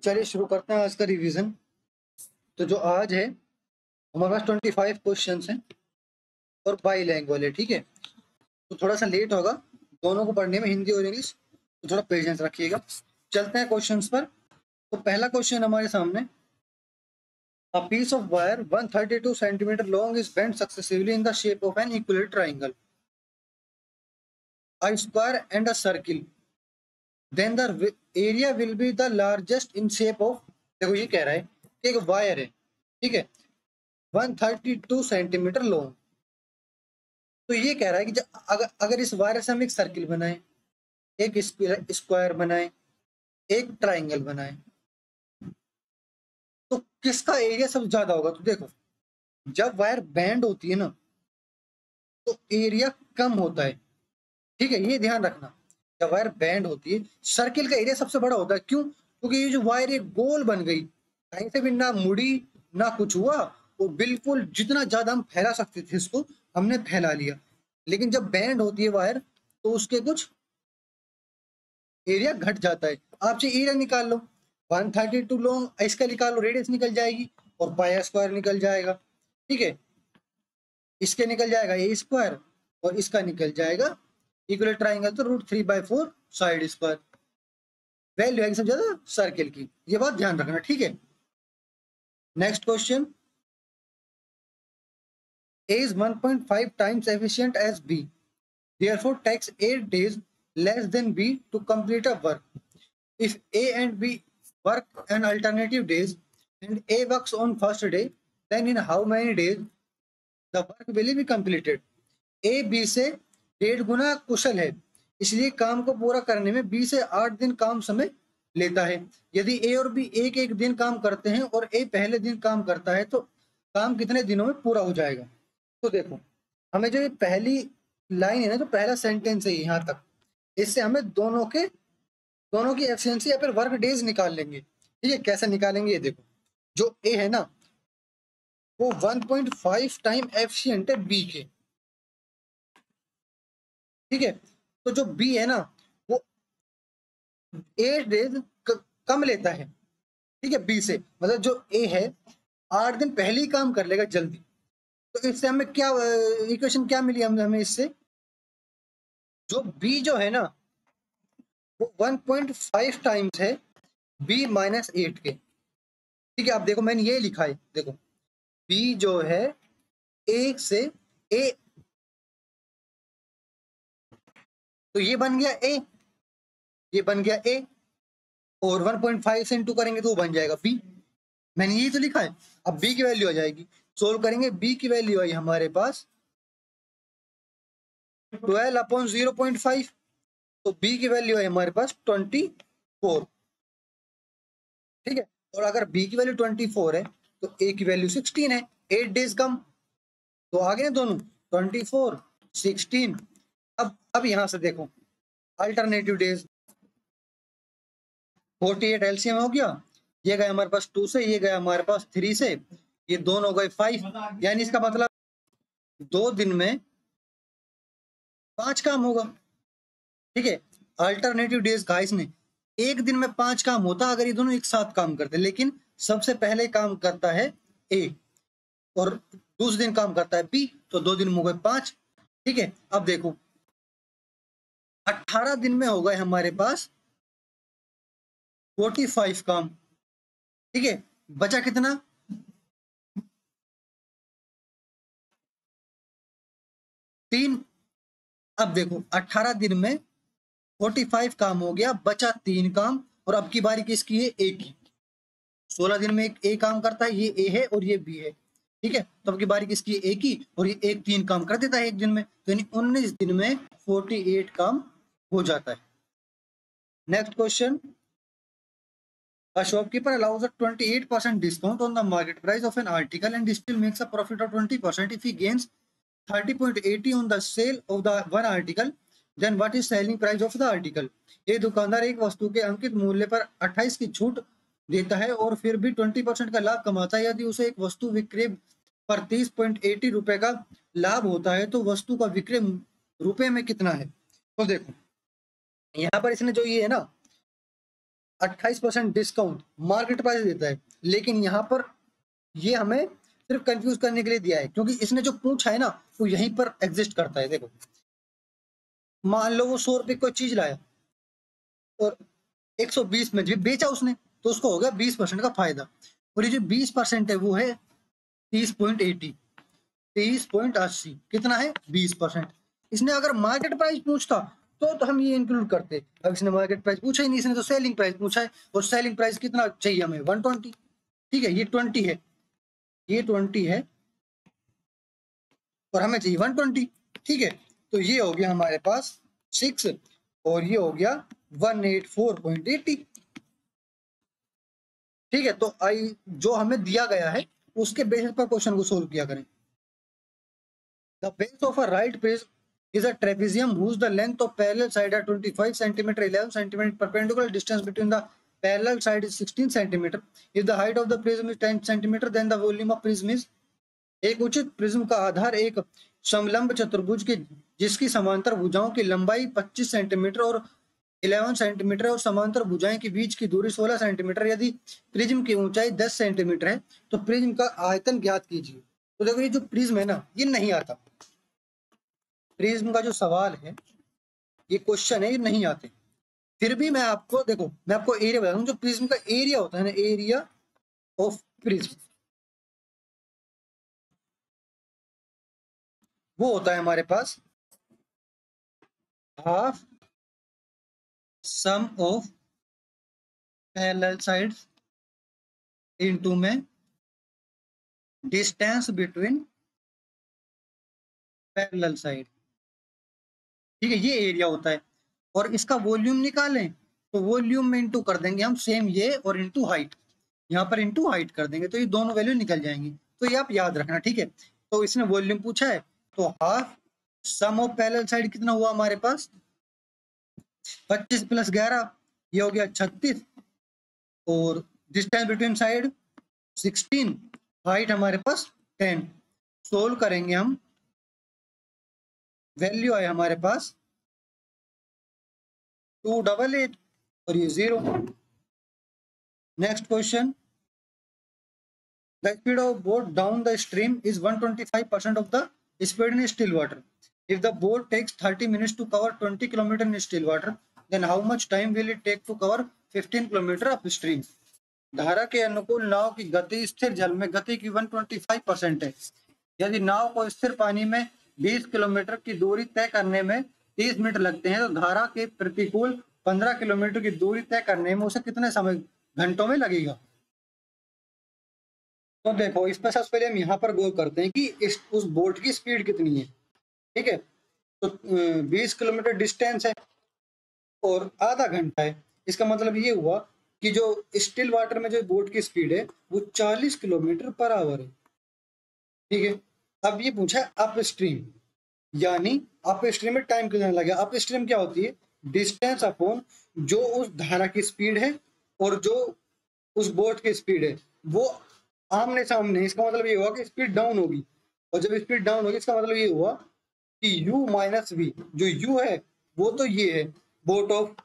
चलिए शुरू करते हैं आज का रिवीजन। तो जो आज है हमारे पास 25 क्वेश्चंस हैं और बाईलैंग्वेज है, ठीक है। तो थोड़ा सा लेट होगा दोनों को पढ़ने में, हिंदी और इंग्लिश, तो थोड़ा पेशेंस रखिएगा। चलते हैं क्वेश्चंस पर। तो पहला क्वेश्चन हमारे सामने, a piece of wire 132 centimetre long is bent successively in the shape of an equilateral triangle, a square and a circle, then the area will be the largest in shape of. देखो ये कह रहा है कि एक wire है, ठीक है, 132 सेंटीमीटर लॉन्ग। तो ये कह रहा है कि अगर अगर इस वायर से हम एक सर्किल बनाएं, एक स्क्वायर बनाएं, एक ट्राइंगल बनाएं, तो किसका एरिया सबसे ज्यादा होगा? तो देखो, जब वायर बैंड होती है ना तो एरिया कम होता है, ठीक है, ये ध्यान रखना। जब वायर बैंड होती है सर्किल का एरिया सबसे बड़ा होता है। क्यों? क्योंकि ये जो वायर एक गोल बन गई, कहीं से भी ना मुड़ी ना कुछ हुआ, वो बिल्कुल जितना ज्यादा हम फैला सकते थे इसको हमने फैला लिया। लेकिन जब बैंड होती है वायर तो उसके कुछ एरिया घट जाता है। आपसे एरिया निकाल लो, 132 लॉन्ग, इसका निकाल लो, रेडियस निकल जाएगी और पाई स्क्वायर निकल जाएगा, ठीक है। इसके निकल जाएगा ए स्क्वायर और इसका निकल जाएगा इक्वल ट्राइंगल, तो √3/4 साइड स्क्वायर। वैल्यू आएगी सबसे ज्यादा सर्किल की, ये बात ध्यान रखना, ठीक है। Next question, A is 1.5 times efficient as B, therefore takes 8 days less than B to complete a work. If A and B work on alternative days and A works on first day, then in how many days the work will be completed? A B से 1.5 गुना कुशल है, इसलिए काम को पूरा करने में B से 8 दिन काम समय लेता है। यदि A और B एक एक दिन काम करते हैं और A पहले दिन काम करता है तो काम कितने दिनों में पूरा हो जाएगा? तो देखो, हमें जो ये पहली लाइन है ना, जो पहला सेंटेंस है यहाँ तक, इससे हमें दोनों की एफिशिएंसी या फिर वर्क डेज निकाल लेंगे, ठीक है। कैसे निकालेंगे? ये देखो, जो ए है ना वो 1.5 टाइम एफिशिएंट है बी के, ठीक है। तो जो बी है ना वो 8 डेज कम लेता है, ठीक है, बी से। मतलब जो ए है 8 दिन पहले ही काम कर लेगा जल्दी। तो इससे हमें क्या इक्वेशन क्या मिली हमें इससे? जो बी जो है ना वो 1.5 टाइम्स है B-8 के, ठीक है। आप देखो मैंने ये लिखा है, देखो बी जो है एक से ए, तो ये बन गया ए, ये बन गया ए, और 1.5 से इंटू करेंगे तो वो बन जाएगा बी। मैंने यही तो लिखा है। अब बी की वैल्यू आ जाएगी, सोल्व करेंगे, बी की वैल्यू आई हमारे पास 12/0.5, तो बी की वैल्यू है हमारे पास 24, ठीक है। और अगर बी की वैल्यू 24 है तो ए की वैल्यू 16 है, 8 डेज कम, तो आ गए दोनों 24 16। अब यहां से देखो अल्टरनेटिव डेज, 48 एलसीएम हो गया, ये गए हमारे पास 2 से, ये गया हमारे पास 3 से, ये दोनों गए 5, यानी इसका मतलब 2 दिन में 5 काम होगा, ठीक है। अल्टरनेटिव डेज कहा इसने, एक दिन में 5 काम होता अगर ये दोनों एक साथ काम करते, लेकिन सबसे पहले काम करता है ए और दूसरे दिन काम करता है बी, तो 2 दिन में हो गए 5, ठीक है। अब देखो 18 दिन में हो गए हमारे पास 45 काम, ठीक है। बचा कितना? 3। अब देखो 18 दिन में 45 काम हो गया, बचा 3 काम, और अब की बारी किसकी है? ए की। 16 दिन में एक ए काम करता है, ये ए है और ये बी है, ठीक है। तो अब की बारी किसकी? ए की, और ये एक 3 काम कर देता है एक दिन में, तो यानी 19 दिन में 48 काम हो जाता है। Next question, a shopkeeper allows a 28% discount on the market price of an article and still makes a profit of 20% if he gains 30.80 on the sale of the one article, then what is selling price of the article? ये दुकानदार एक वस्तु के अंकित मूल्य पर 28 की छूट देता है और फिर भी 20% का लाभ कमाता है। यदि उसे एक वस्तु विक्रय पर 30.80 रुपए का लाभ होता है तो वस्तु का विक्रय रुपए में कितना है? तो देखो यहाँ पर इसने जो ये है ना 28% डिस्काउंट मार्केट प्राइस देता है, लेकिन यहाँ पर ये हमें सिर्फ कंफ्यूज करने के लिए दिया है, क्योंकि इसने जो पूछा है ना वो यहीं पर एग्जिस्ट करता है। देखो मान लो वो 100 रुपए कोई चीज लाया और 120 में बेचा उसने, तो उसको हो गया 20% का फायदा, और ये जो 20% है वो है 30.80, 30.80 कितना है 20%। इसने अगर मार्केट प्राइस पूछता तो हम ये इंक्लूड करते, अब इसने मार्केट प्राइस पूछा ही नहीं, इसने तो सेलिंग प्राइस पूछा है, और सेलिंग प्राइस कितना चाहिए हमें 120, ठीक है, ये 20 है, ये 20 है और हमें चाहिए 120, ठीक है। तो ये हो गया हमारे पास 6 और ये हो गया 184.80, ठीक है। तो आई जो हमें दिया गया है उसके बेसिस पर क्वेश्चन को सोल्व किया करें। The base of a right prism is a trapezium whose the length of parallel side are 25 cm, 11 cm, perpendicular distance between the parallel side is 16 cm. If the height of the prism is 10 cm, then the volume of prism is। एक उचित prism का आधार एक समलंब चतुर्भुज के जिसकी समांतर भुजाओं की लंबाई 25 सेंटीमीटर और 11 सेंटीमीटर और समांतर भुजाएं के बीच की दूरी 16 सेंटीमीटर, यदि प्रिज्म की ऊंचाई 10 सेंटीमीटर है तो प्रिज्म का आयतन ज्ञात कीजिए। तो देखो ये जो प्रिज्म है ना ये नहीं आता, प्रिज्म का जो सवाल है ये क्वेश्चन है ये नहीं आते, फिर भी मैं आपको देखो मैं आपको एरिया बता दूं, जो प्रिज्म का एरिया होता है ना, एरिया ऑफ प्रिज्म वो होता है हमारे पास half sum of parallel sides into में डिस्टेंस बिटवीन पैरेलल साइड, ठीक है, ये एरिया होता है। और इसका वॉल्यूम निकालें तो वॉल्यूम में इंटू कर देंगे हम, सेम ये, और इंटू हाइट, यहाँ पर इंटू हाइट कर देंगे तो ये दोनों वैल्यू निकल जाएंगी। तो ये आप याद रखना, ठीक है। तो इसने वॉल्यूम पूछा है तो half sum of parallel side कितना हुआ हमारे पास 25 + 11 ये हो गया 36, और डिस्टेंस बिटवीन साइड 16, हाइट हमारे पास 10। सोल्व करेंगे हम, वैल्यू आए हमारे पास 288 और ये 0। Next question, the speed of boat down the stream is 125% of the speed in still water. If the boat takes 30 minutes to cover 20 km in still water, then how much time will it take to cover 15 km upstream? धारा के अनुकूल नाव की गति स्थिर जल में गति की 125% है। यदि नाव को स्थिर पानी में 20 किलोमीटर की दूरी तय करने में 30 मिनट लगते हैं, तो धारा के प्रतिकूल 15 किलोमीटर की दूरी तय करने में उसे कितने समय घंटों में लगेगा? तो देखो इस पर सबसे पहले हम यहाँ पर गौर करते हैं कि उस बोट की स्पीड कितनी है, ठीक है। तो 20 किलोमीटर डिस्टेंस है और आधा घंटा है, इसका मतलब ये हुआ कि जो स्टिल वाटर में जो बोट की स्पीड है वो 40 किलोमीटर पर आवर है, ठीक है। अब ये पूछा है अप स्ट्रीम, यानी अप स्ट्रीम में टाइम कितना लगेगा। अप स्ट्रीम क्या होती है, डिस्टेंस अपॉन जो उस धारा की स्पीड है और जो उस बोट की स्पीड है वो आमने सामने। इसका मतलब ये हुआ कि स्पीड डाउन होगी, और जब स्पीड डाउन होगी इसका मतलब ये हुआ कि u - v, जो u है वो तो ये है boat of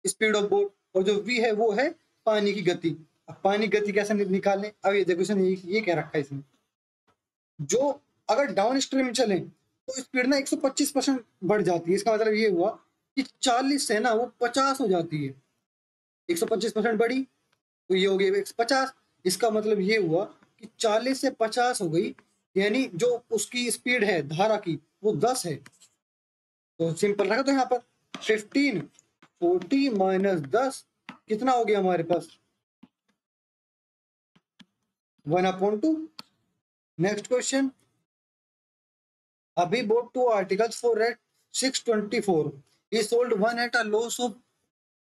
speed of boat, और जो v है वो है पानी की गति। अब पानी गति कैसे निकालें, अब ये देखो इसने ये क्या रखा है इसमें, जो अगर डाउन स्ट्रीम चले तो स्पीड ना 125% बढ़ जाती है। इसका मतलब ये हुआ कि 40 से ना वो 50 हो जाती है, 125% बढ़ी तो ये हो गई 150। इसका मतलब ये हुआ कि 40 से 50 हो गई, यानी जो उसकी स्पीड है धारा की वो 10 है। तो सिंपल रखा, तो यहाँ पर 15 40 - 10 कितना हो गया हमारे पास 1/2। नेक्स्ट क्वेश्चन, अभी boat 2 articles for at 624 he sold one at a loss of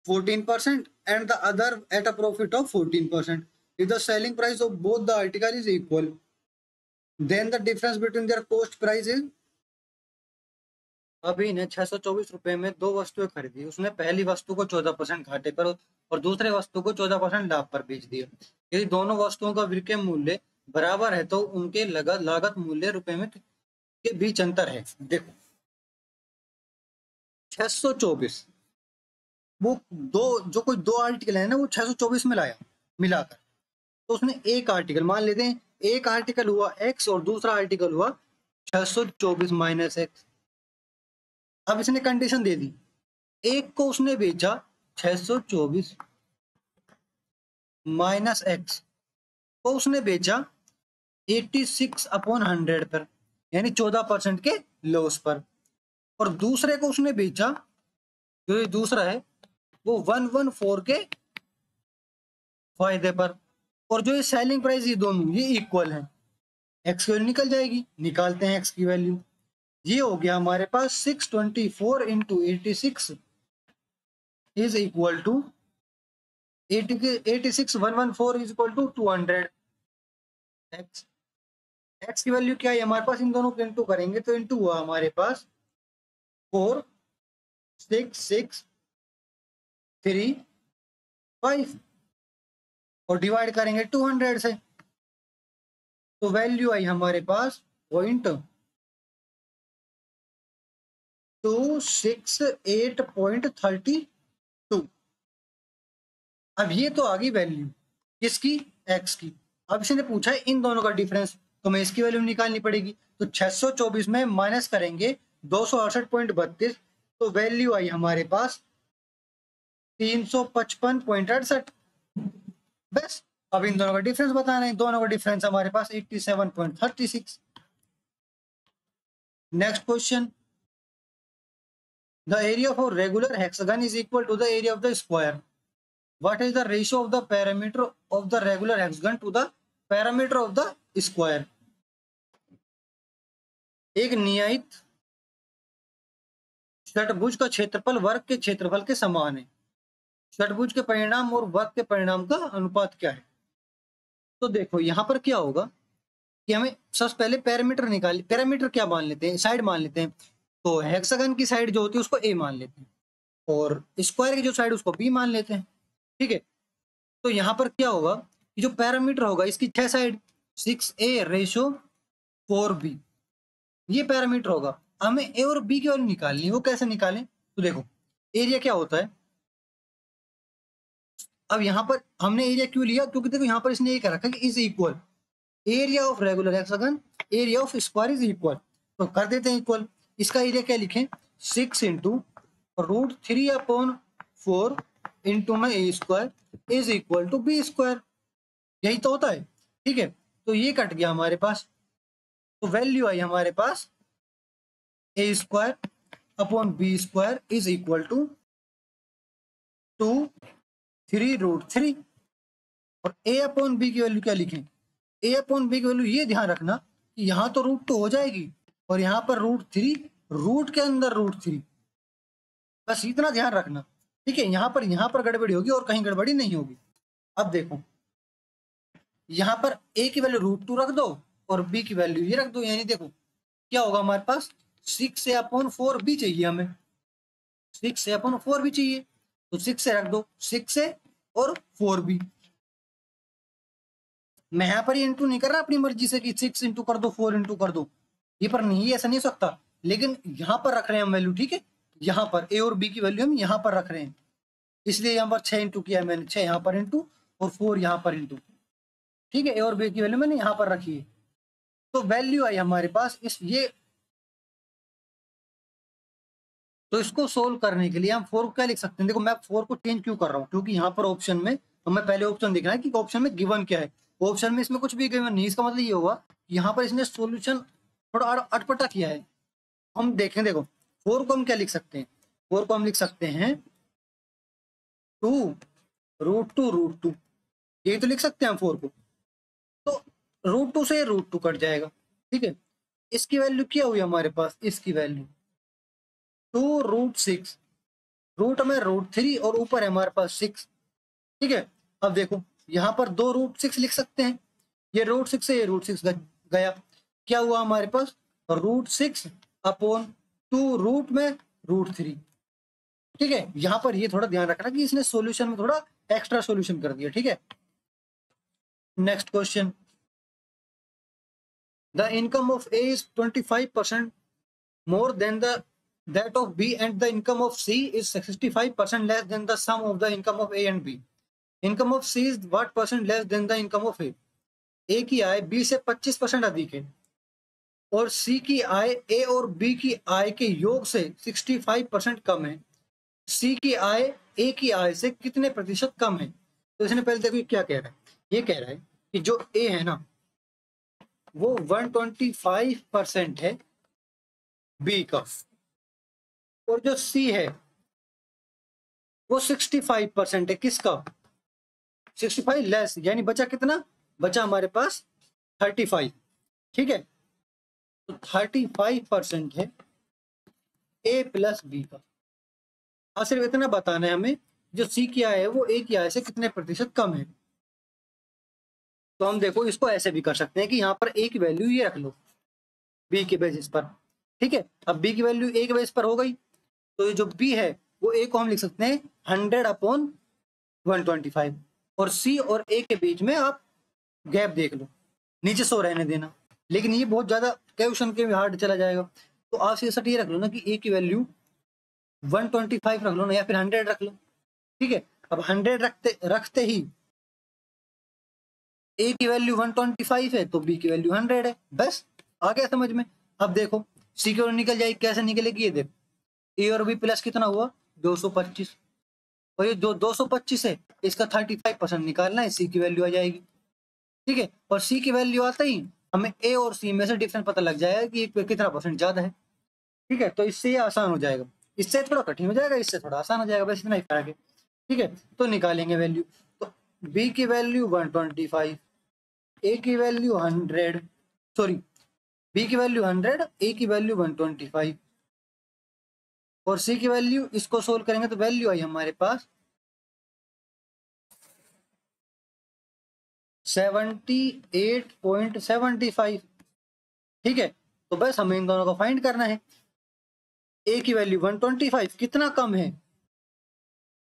14% and the other at a profit of 14%. If the selling price of both the article is equal, then the difference between their cost price is। अभी ने 624 रुपए में दो वस्तुएं खरीदी, उसने पहली वस्तु को 14% घाटे पर और दूसरे वस्तु को 14% लाभ पर बेच दिया। यदि दोनों वस्तुओं का विक्रय मूल्य बराबर है तो उनके लागत मूल्य रुपए में के बीच अंतर है। देखो 624 वो जो कोई दो आर्टिकल है ना वो 624 में लाया मिलाकर, तो उसने एक आर्टिकल मान लेते हैं, एक आर्टिकल हुआ x और दूसरा आर्टिकल हुआ 624 माइनस एक्स। अब इसने कंडीशन दे दी, एक को उसने बेचा 624 माइनस एक्स, को उसने बेचा 86/100 पर, यानी 14% के लॉस पर, और दूसरे को उसने बेचा, जो ये दूसरा है वो 114 के फायदे पर, और जो ये सेलिंग प्राइस ये दोनों ये इक्वल है। एक्स की वैल्यू निकल जाएगी, निकालते हैं एक्स की वैल्यू। ये हो गया हमारे पास 624 into 86 is equal to 86,114 is equal to 200। X x की वैल्यू क्या है हमारे पास, इन दोनों को इंटू करेंगे तो इंटू हुआ हमारे पास 46635 और डिवाइड करेंगे 200 से, तो वैल्यू आई हमारे पास 0.268.32। अब ये तो आ गई वैल्यू किसकी, एक्स की। अब इसने पूछा है इन दोनों का डिफरेंस, तो मैं इसकी वैल्यू निकालनी पड़ेगी, तो 624 में माइनस करेंगे 268.32, तो वैल्यू आई हमारे पास 355.68। बस अब इन दोनों का डिफरेंस बताना है, दोनों का डिफरेंस हमारे पास 87.36। Next question, the area of a regular hexagon is equal to the area of the square. What is the ratio of the perimeter of the regular hexagon to the perimeter of the square? एक नियत षटभुज का क्षेत्रफल वर्ग के क्षेत्रफल के समान है, षटभुज के परिणाम और वर्ग के परिणाम का अनुपात क्या है। तो देखो यहाँ पर क्या होगा कि हमें सबसे पहले पैरामीटर निकाल, पैरामीटर क्या मान लेते हैं, साइड मान लेते हैं, तो हेक्सागन की साइड जो होती है उसको ए मान लेते हैं और स्क्वायर की जो साइड उसको बी मान लेते हैं। ठीक है, तो यहाँ पर क्या होगा कि जो पैरामीटर होगा इसकी 6 साइड 6a/4b, ये पैरामीटर होगा। हमें ए और बी की वैल्यू निकालनी है, वो कैसे निकालें, तो देखो एरिया क्या होता है। अब यहाँ पर हमने एरिया क्यों लिया, क्योंकि देखो यहाँ पर इसने ये कह रखा है कि is equal area of regular hexagon area of square is equal, तो कर देते हैं इक्वल। इसका एरिया क्या लिखें, 6 इंटू √3/4 इंटू में A square is equal to B square, यही तो होता है। ठीक है, तो ये कट गया हमारे पास, तो वैल्यू आई हमारे पास A square upon B square is equal to 2/3√3, और ए अपॉन बी की वैल्यू क्या लिखें, ए अपॉन बी की वैल्यू ये ध्यान रखना कि यहाँ तो √2 हो जाएगी और यहाँ पर √3, रूट के अंदर √3, बस इतना ध्यान रखना। ठीक है, यहाँ पर गड़बड़ी होगी और कहीं गड़बड़ी नहीं होगी। अब देखो यहाँ पर ए की वैल्यू √2 रख दो और बी की वैल्यू ये रख दो, यानी देखो क्या होगा हमारे पास 6a/4 बी चाहिए, हमें 6a/4 भी चाहिए, तो 6 से रख दो, 6 से और 4 बी। मैं यहाँ पर इंटू नहीं कर रहा अपनी मर्जी से कि 6 इंटू कर दो 4 इंटू कर दो, ये पर नहीं, ऐसा नहीं हो सकता, लेकिन यहाँ पर रख रहे हैं हम वैल्यू। ठीक है, यहाँ पर ए और बी की वैल्यू हम यहाँ पर रख रहे हैं, इसलिए यहाँ पर 6 इंटू किया मैंने, 6 यहाँ पर इंटू और 4 यहाँ पर इंटू। ठीक है, ए और बी की वैल्यू मैंने यहाँ पर रखी है, तो वैल्यू आई हमारे पास इस ये। तो इसको सोल्व करने के लिए हम 4 को क्या लिख सकते हैं, देखो मैं 4 को चेंज क्यों कर रहा हूँ, क्योंकि यहाँ पर ऑप्शन में हमें पहले ऑप्शन दिख रहा है कि ऑप्शन में गिवन क्या है, ऑप्शन में इसमें कुछ भी गिवन नहीं, इसका मतलब ये होगा यहाँ पर इसने सॉल्यूशन थोड़ा अटपटा किया है। हम देखें, देखो 4 को हम क्या लिख सकते हैं, 4 को हम लिख सकते हैं 2√2 यही तो लिख सकते हैं हम 4 को, तो √2 से √2 कट जाएगा। ठीक है, इसकी वैल्यू क्या हुई हमारे पास, इसकी वैल्यू 2√6, रूट में √3 और ऊपर है हमारे पास 6। ठीक है, अब देखो यहाँ पर 2√6 लिख सकते हैं, ये √6 से ये √6 गया, क्या हुआ हमारे पास √6/2 रूट में √3। ठीक है, यहाँ पर ये थोड़ा ध्यान रखना कि इसने सॉल्यूशन में थोड़ा एक्स्ट्रा सॉल्यूशन कर दिया। ठीक है, next question, the income of A is 25% more than the that of B and the income of C is 65% less than the sum of the income of A and B. Income of C is what percent less than the income of A? A की आय B से 25% अधिक है और C की आय A और B की आय के योग से 65% कम है। C की आय A की आय से कितने प्रतिशत कम है? तो इसने पहले देखो क्या कह रहा है, ये कह रहा है कि जो A है ना वो 125% है B का और जो C है वो 65% है किसका? 65 लेस, यानी बचा कितना? बचा हमारे पास 35। ठीक है, तो 35% है A प्लस B का। हाँ, सिर्फ इतना बताना है हमें जो C की आय है वो A की आय से कितने प्रतिशत कम है। तो हम देखो इसको ऐसे भी कर सकते हैं कि यहाँ पर A की वैल्यू ये रख लो B के बेसिस पर। ठीक है, अब B की वैल्यू A के बेसिस पर हो गई तो ये जो B है वो A को हम लिख सकते हैं 100/125 और C और A के बीच में आप गैप देख लो, नीचे 100 रहने देना, लेकिन ये बहुत ज्यादा क्वेश्चन के हार्ड चला जाएगा। तो आप सीधा ये रख लो ना कि A की वैल्यू 125 रख लो ना या फिर 100 रख लो। ठीक है, अब 100 रखते ही A की वैल्यू 125 है तो B की वैल्यू 100 है, बस आ गया समझ में। अब देखो C की ओर निकल जाएगी, कैसे निकलेगी ये देखो, A और B प्लस कितना हुआ 225 और ये जो 225 है इसका 35% निकालना है, C की वैल्यू आ जाएगी। ठीक है, और C की वैल्यू आते ही हमें A और C में से डिफरेंस पता लग जाएगा कि एक पे कितना परसेंट ज्यादा है। ठीक है, तो इससे ये आसान हो जाएगा, इससे थोड़ा कठिन हो जाएगा, इससे थोड़ा आसान हो जाएगा, बस इतना ही फर्क है। ठीक है, तो निकालेंगे वैल्यू, तो B की वैल्यू 125, A की वैल्यू 100, सॉरी B की वैल्यू 100, A की वैल्यू 125 और C की वैल्यू, इसको सोल्व करेंगे तो वैल्यू आई हमारे पास 78.75। ठीक है, तो बस हमें इन दोनों को फाइंड करना है। A की वैल्यू 125 कितना कम है,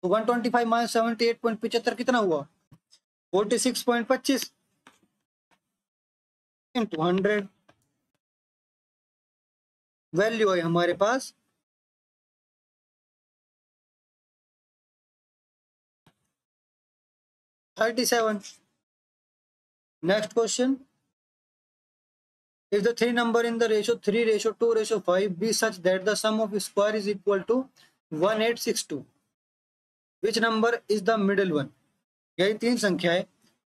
तो 125 माइनस 78.75 कितना हुआ 46.25 इंटू 100, वैल्यू है हमारे पास 37। Next question, if the three number in the ratio 3:2:5 be such that the sum of square is equal to 1862, which number is the middle one? यही तीन संख्याएं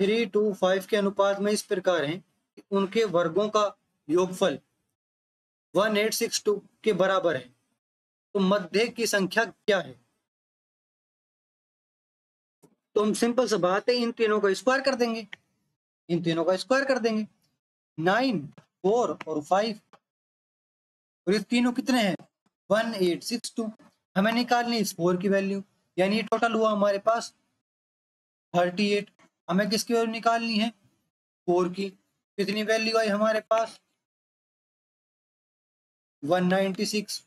3:2:5 के अनुपात में इस प्रकार हैं कि उनके वर्गों का योगफल 1862 के बराबर है, तो मध्य की संख्या क्या है? तो हम सिंपल सा बात है, इन तीनों का स्क्वायर कर देंगे, इन तीनों का स्क्वायर कर देंगे, 9, 4 और 5, और ये तीनों कितने हैं 1862। हमें निकालनी इस 4 की वैल्यू, यानी ये टोटल हुआ हमारे पास 38। हमें किसकी वैल्यू निकालनी है 4 की, कितनी वैल्यू आई हमारे पास 196।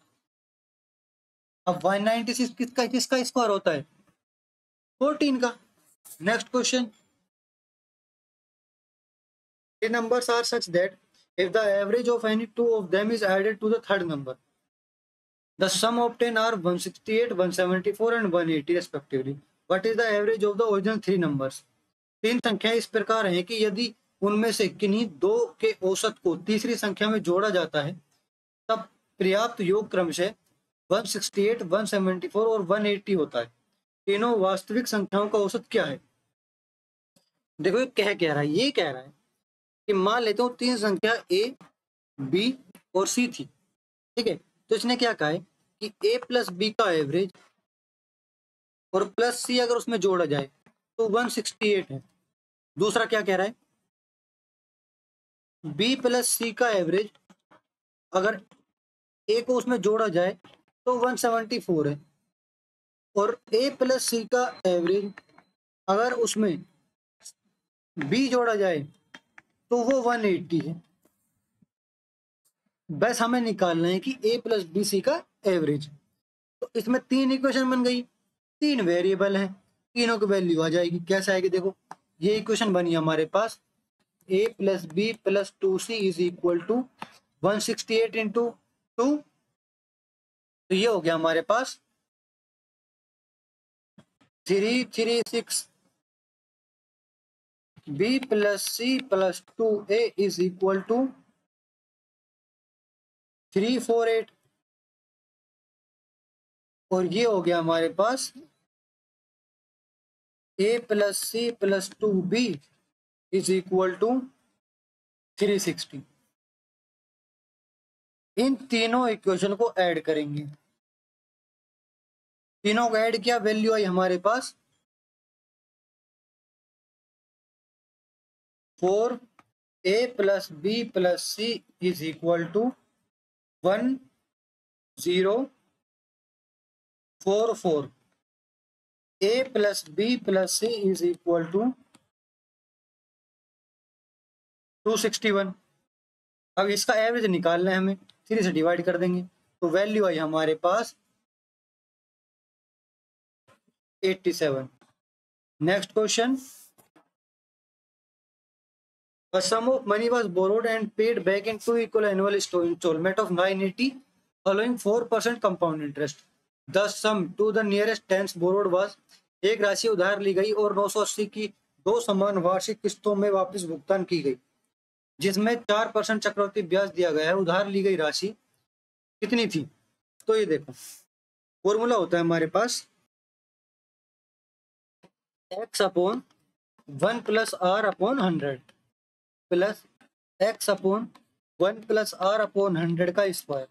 अब 196 किसका किसका स्क्वायर होता है 14 का। Next question, the numbers are such that if the average of any two of them is added to the third number, the sum obtained are 168, 174 and 180 respectively. What is the average of the original three numbers? तीन संख्याएं इस प्रकार हैं कि यदि उनमें से किन्हीं दो के औसत को तीसरी संख्या में जोड़ा जाता है तब पर्याप्त योग क्रमशः 168, 174 और 180 होता है। तीनों वास्तविक संख्याओं का औसत क्या है? देखो ये कह रहा है, ये कह रहा है कि मान लेते हो तीन संख्या A, B और C थी। ठीक है, तो इसने क्या कहा है कि A प्लस B का एवरेज और प्लस C अगर उसमें जोड़ा जाए तो 168 है। दूसरा क्या कह रहा है B प्लस C का एवरेज अगर A को उसमें जोड़ा जाए तो 174 है और A प्लस C का एवरेज अगर उसमें B जोड़ा जाए तो वो 180 है। बस हमें निकालना है कि A प्लस बी सी का एवरेज। तो इसमें तीन इक्वेशन बन गई, तीन वेरिएबल है, तीनों की वैल्यू आ जाएगी। कैसे आएगी देखो, ये इक्वेशन बनी हमारे पास A plus b plus 2C is equal to 168 into 2 तो ये हो गया हमारे पास 336 b plus c plus 2a is equal to 348, और ये हो गया हमारे पास a plus c plus 2b is equal to 360। इन तीनों इक्वेशन को ऐड करेंगे, तीनों को ऐड किया, वैल्यू आई हमारे पास 4a plus b plus c is equal to 1044। a plus b plus c is equal to 261। अब इसका एवरेज निकालना है हमें, 3 से डिवाइड कर देंगे, तो वैल्यू आई हमारे पास 87। Next question, a sum of money was borrowed and paid back in 2 equal annual installment of 980 following 4% compound interest. The sum to the nearest tens borrowed was, एक राशि उधार ली गई और 980 की 2 समान वार्षिक किस्तों में वापस भुगतान की गई, जिसमें 4% चक्रवृद्धि ब्याज दिया गया है। उधार ली गई राशि कितनी थी? तो ये देखो, फॉर्मूला होता है हमारे पास x upon 1 plus r upon 100 plus x upon 1 plus r upon 100 का स्क्वायर।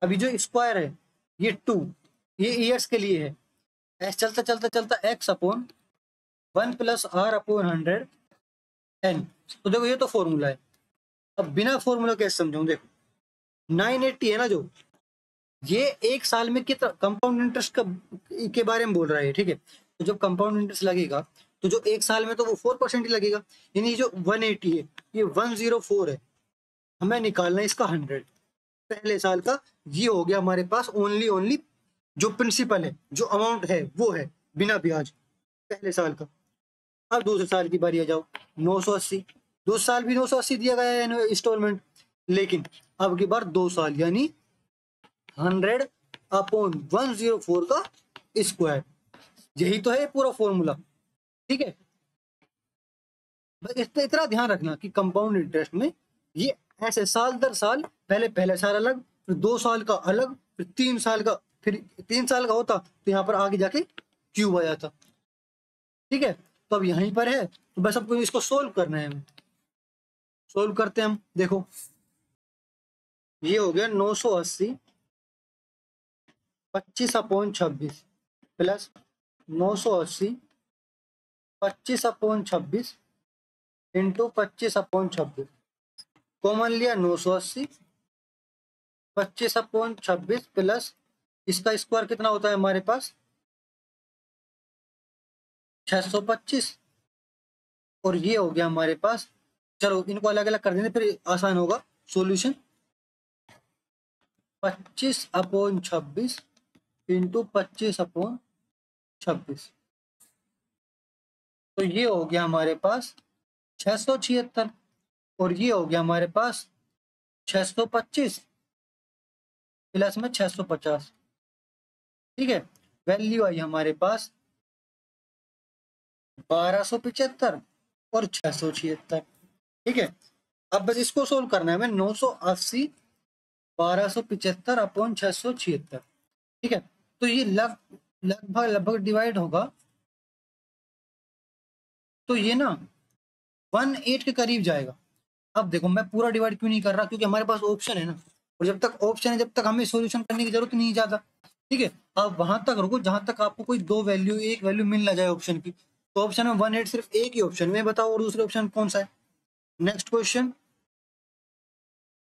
अभी जो स्क्वायर है ये 2, ये ईयर्स के लिए है, ऐसे चलता चलता चलता x upon 1 plus r upon 100 n। तो देखो ये तो फॉर्मूला है। अब बिना फॉर्मूला कैसे समझाऊं? देखो 980 है ना, जो ये एक साल में कितना कंपाउंड इंटरेस्ट का के बारे में बोल रहा है, ठीक है। तो जब कंपाउंड इंटरेस्ट लगेगा तो जो एक साल में तो वो 4% ही लगेगा, यानी जो 180 है ये 104 है, हमें निकालना है इसका 100 पहले साल का। ये हो गया हमारे पास ओनली जो प्रिंसिपल है, जो अमाउंट है वो है बिना ब्याज पहले साल का। अब दूसरे साल की बारी आ जाओ, 980, दूसरे साल भी 980 दिया गया है इंस्टॉलमेंट, लेकिन अब की बार 2 साल यानी 100 अपॉन 104 का स्क्वायर। यही तो है पूरा फॉर्मूला, ठीक है। बस इस पे इतना ध्यान रखना कि कंपाउंड इंटरेस्ट में ये ऐसे साल दर साल, पहले साल अलग, फिर 2 साल का अलग, फिर 3 साल का, फिर 3 साल का होता तो यहाँ पर आगे जाके क्यूब आ जाता, ठीक है। तो अब यहीं पर है, तो बस आपको इसको सोल्व करना है, हमें सोल्व करते हैं हम। देखो ये हो गया 980 25 upon 26 plus 980 25 upon 26 into 25 upon 26, common लिया 980 25 अपॉन 26 प्लस इसका स्क्वायर कितना होता है हमारे पास 625, और ये हो गया हमारे पास, चलो इनको अलग अलग कर देंगे फिर आसान होगा सॉल्यूशन। 25 अपॉन 26 इंटू 25 अपॉन 26, तो ये हो गया हमारे पास 676, और ये हो गया हमारे पास 625 प्लस में 650, ठीक है। वैल्यू आई हमारे पास 1275 और 676, ठीक है। अब बस इसको सोल्व करना है हमें, 980 1275 अपॉन 676, ठीक है। तो ये लगभग डिवाइड होगा, तो ये ना 1/8 के करीब जाएगा। अब देखो मैं पूरा डिवाइड क्यों नहीं कर रहा, क्योंकि हमारे पास ऑप्शन है ना, और जब तक ऑप्शन है जब तक हमें सॉल्यूशन करने की जरूरत नहीं ज्यादा, ठीक है। अब वहां तक रुको जहां तक आपको कोई एक वैल्यू मिल ना जाए ऑप्शन की। तो ऑप्शन में 1/8 सिर्फ एक ही ऑप्शन में, बताओ और दूसरे ऑप्शन कौन सा है। Next question,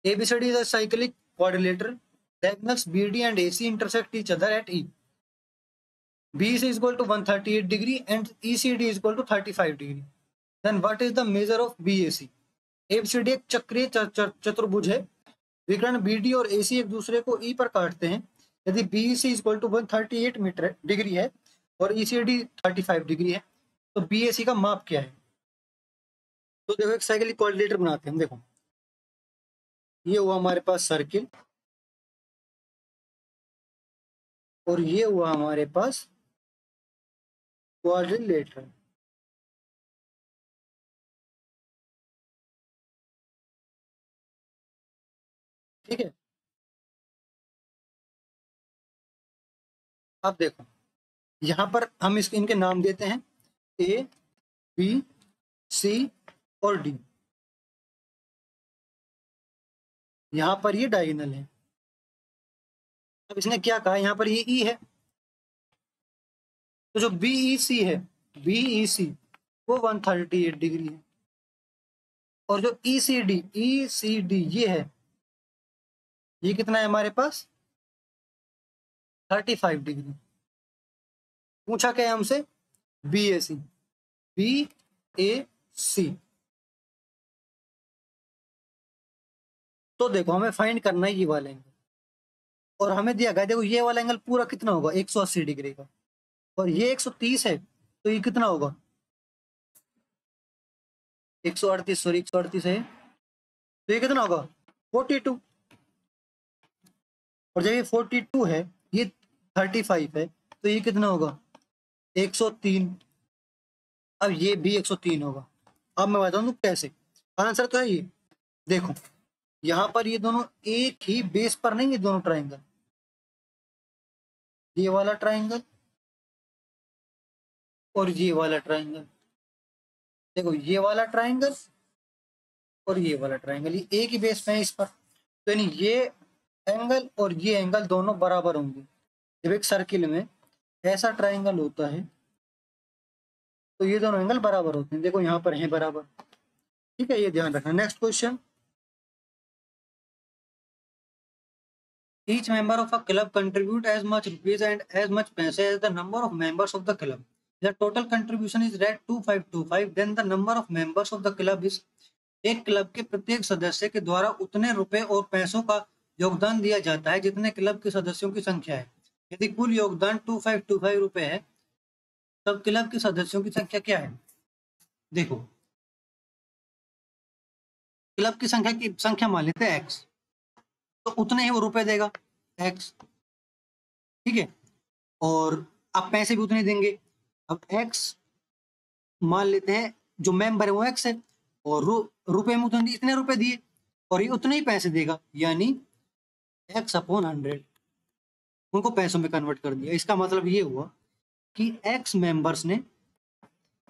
ABCD is a cyclic quadrilateral. Diagonals BD and AC intersect each other at E. BC is equal to 138 degree and ECD is equal to 35 degree. Then what is the measure of BAC? ABCD एक चक्रीय चतुर्भुज है, विकर्ण BD और AC एक दूसरे को E पर काटते हैं। यदि BC is equal to 138 metre degree है और ECD 35 डिग्री है, तो BAC का माप क्या है? तो देखो एक साइक्लिक क्वाड्रिलेटरल बनाते हैं। देखो ये हुआ हमारे पास सर्किल, और ये हुआ हमारे पास क्वाड्रिलेटरल। ठीक है, अब देखो यहाँ पर हम इनके नाम देते हैं ए, बी, सी और डी। यहाँ पर ये डायगोनल है। अब इसने क्या कहा, यहाँ पर ये ई है, तो जो बीईसी है, बीईसी वो 138 डिग्री है। और जो ईसीडी, ईसीडी ये है, ये कितना है हमारे पास 35 डिग्री। पूछा क्या है हमसे, बीएसी, बी ए सी। तो देखो हमें फाइंड करना है ये वाला एंगल, और हमें दिया गया देखो ये वाला एंगल पूरा कितना होगा 180 डिग्री का, और ये 130 है, तो ये कितना होगा 138, सॉरी 138 है, तो ये कितना होगा 42। और जब ये 42 है, ये 35 है, तो ये कितना होगा 103। अब ये भी 103 होगा। अब मैं बताऊं कैसे, आंसर तो है ये। देखो यहाँ पर ये दोनों एक ही बेस पर नहीं, ये दोनों ट्राइंगल, ये वाला ट्राइंगल और ये वाला ट्राइंगल, देखो ये वाला ट्राइंगल और ये वाला ट्राइंगल, ये एक ही बेस पे है इस पर, तो यानी ये एंगल और ये एंगल दोनों बराबर होंगे। जब एक सर्किल में ऐसा ट्राइंगल होता है तो ये दोनों एंगल बराबर होते हैं, देखो यहाँ पर है बराबर। ठीक है, ये ध्यान रखना। Next question, each member of a club contribute as much rupees and as much paise as the number of members of the club. The total contribution is at 2525, then the number of members of the club is, एक club के प्रत्येक सदस्य के द्वारा उतने रुपए और पैसों का योगदान दिया जाता है जितने क्लब के सदस्यों की संख्या है। यदि कुल योगदान 2525 रुपए है, तब क्लब के सदस्यों की संख्या क्या है। देखो क्लब की संख्या मान लेते हैं एक्स, तो उतने ही वो रुपए देगा एक्स। ठीक है, और अब पैसे भी उतने देंगे। अब एक्स मान लेते हैं, जो मेंबर है वो एक्स है, और रुपए में उतने इतने रुपए दिए, और ये उतने ही पैसे देगा, यानी एक्स अपॉन 100 उनको पैसों में कन्वर्ट कर दिया। इसका मतलब ये हुआ कि एक्स मेंबर्स ने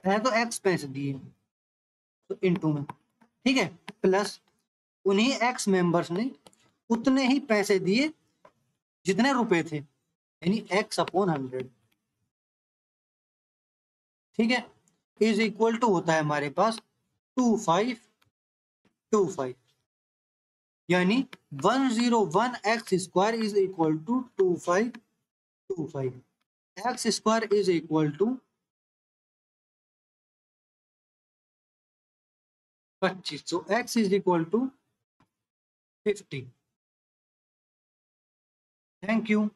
तो एक्स पैसे दिए तो इनटू में, ठीक है, प्लस उन्हीं एक्स मेंबर्स ने उतने ही पैसे दिए जितने रुपए थे, यानी एक्स अपॉन 100। ठीक है, इज इक्वल टू होता है हमारे पास 2525, यानी 101 x square is equal to 2525। X square is equal to 25, so x is equal to 50। Thank you.